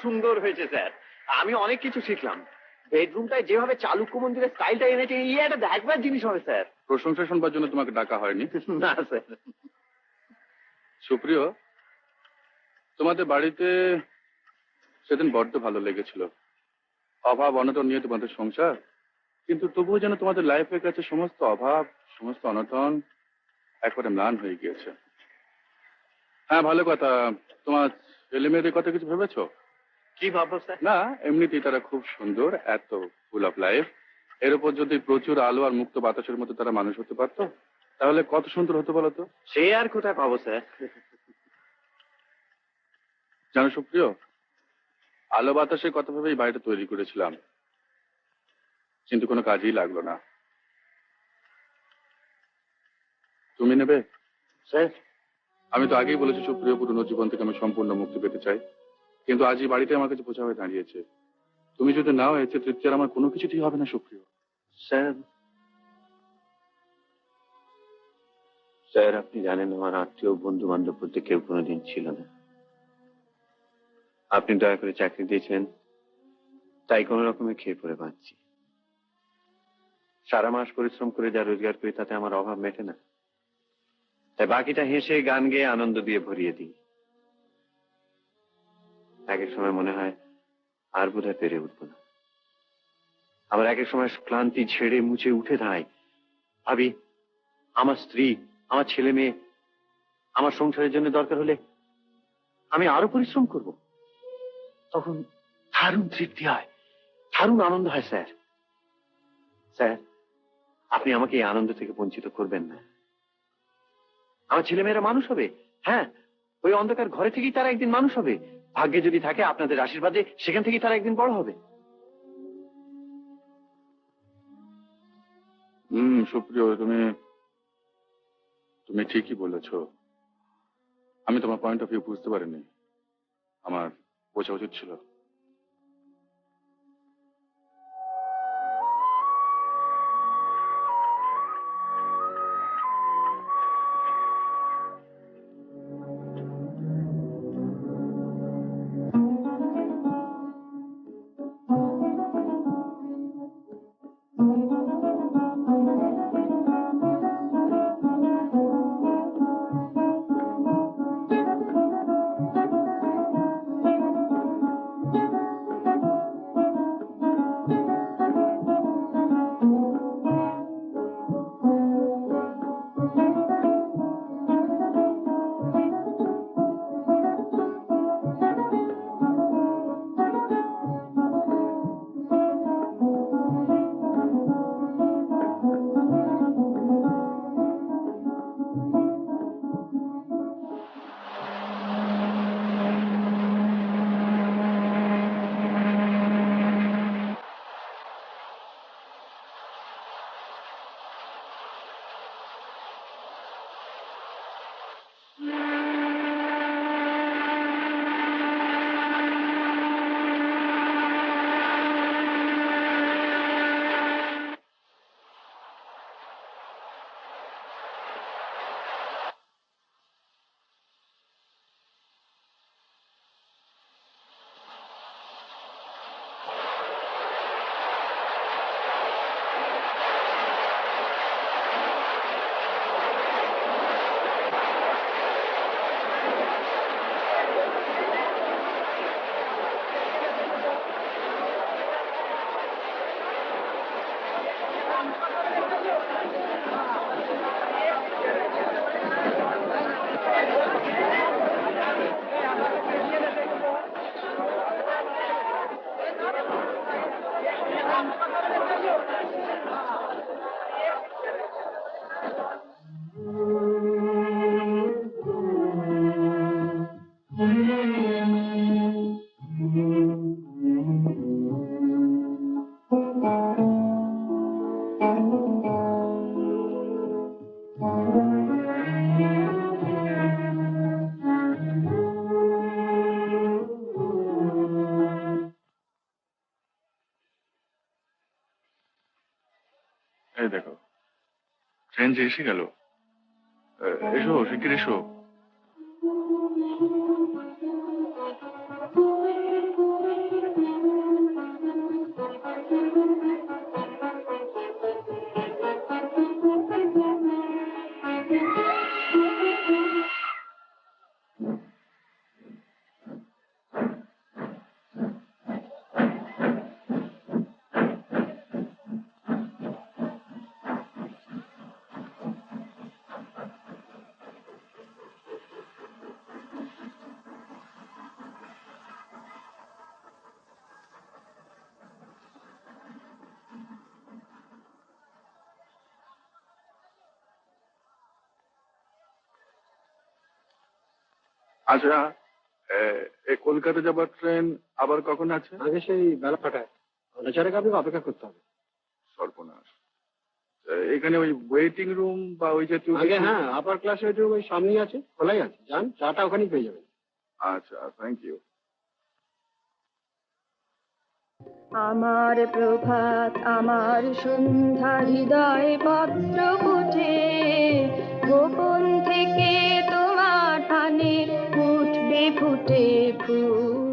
সুন্দর হয়েছে স্যার, আমি অনেক কিছু শিখলাম। বেডরুমটায় যেভাবে চালুক্য মন্দিরের স্টাইলটা এনেছে, এই একটা দেখবার জিনিস হবে স্যার। প্রশংসা শুনবার জন্য তোমাকে ডাকা হয়নি। না স্যার। সুপ্রিয়, তোমাদের বাড়িতে সেদিন বড্ড ভালো লেগেছিল। অভাব অনটন নিয়ে তোমাদের সংসার, কিন্তু তবুও যেন তোমাদের লাইফের কাছে সমস্ত অভাব, সমস্ত অনটন একবারে ম্লান হয়ে গিয়েছে। হ্যাঁ, ভালো কথা। তোমার ছেলে মেয়েদের কথা কিছু ভেবেছো? কি ভাববো স্যার? না, এমনিতেই তারা খুব সুন্দর, এত ফুল অফ লাইফ। এর উপর যদি প্রচুর আলো আর মুক্ত বাতাসের মধ্যে তারা মানুষ হতে পারতো, তাহলে কত সুন্দর হতো বলতো। সে আর কোথায় পাবো স্যার? জানো সুপ্রিয়, আলো বাতাসের কথা ভেবেই বাড়িটা তৈরি করেছিলাম, কিন্তু কোনো কাজেই লাগলো না। তুমি নেবে? স্যার, আমি তো আগেই বলেছি সুপ্রিয়, পুরনো জীবন থেকে আমি সম্পূর্ণ মুক্তি পেতে চাই, কিন্তু আজ এই বাড়িতে আমার কাছে বোঝা হয়ে দাঁড়িয়েছে। তুমি যদি নাও, এতে তৃপ্তি আর আমার কোনো কিছুতেই হবে না সুপ্রিয়। স্যার, স্যার আপনি জানেন আমার আত্মীয় বন্ধু বান্ধব বলতে কেউ কোনোদিন ছিল না। আপনি দয়া করে চাকরি দিয়েছেন, তাই কোনো রকমে খেয়ে পড়ে বাঁচছি। সারা মাস পরিশ্রম করে যা রোজগার করি তাতে আমার অভাব মেটে না, তাই বাকিটা হেসে গান গেয়ে আনন্দ দিয়ে ভরিয়ে দিই। এক এক সময় মনে হয় আর বোধহয় পেরে উঠবো না। আবার এক এক সময় ক্লান্তি ঝেড়ে মুছে উঠে দাঁড়াই, ভাবি আমার স্ত্রী, আমার ছেলে মেয়ে, আমার সংসারের জন্য দরকার হলে আমি আরো পরিশ্রম করব। তখন দারুণ তৃপ্তি হয়, দারুণ আনন্দ হয়। স্যার, স্যার আপনি আমাকে এই আনন্দ থেকে বঞ্চিত করবেন না। আমার ছেলেমেয়েরা মানুষ হবে, হ্যাঁ, ওই অন্ধকার ঘরে থেকেই তারা একদিন মানুষ হবে। ভাগ্যে যদি থাকে আপনাদের আশীর্বাদে সেখান থেকেই তারা একদিন বড় হবে। সুপ্রিয়, তুমি তুমি ঠিকই বলেছ। আমি তোমার পয়েন্ট অফ ভিউ বুঝতে পারিনি, আমার বোঝা উচিত ছিল। এই দেখো, ট্রেন যে এসে গেল। এসো, শিগগির এসো। আচ্ছা, এই কলকাতা যাবার ট্রেন আবার কখন আছে? আগে সেই বেলা 5টায়, 4:30 আপনাকে অপেক্ষা করতে হবে। সর্বনাশ। এখানে ওই ওয়েটিং রুম বা ওই জাতীয় আগে কিছু? হ্যাঁ, আপার ক্লাসে ওই সামনেই আছে, খোলাই আছে, যান, চাটা ওখানেই পেয়ে যাবেন। আচ্ছা, থ্যাংক ইউ। আমার প্রভাত আমার সন্ধ্যা হৃদয় পত্র পুঠে গোপন থেকে তোমার পানে উঠবে ফুটে ফুল।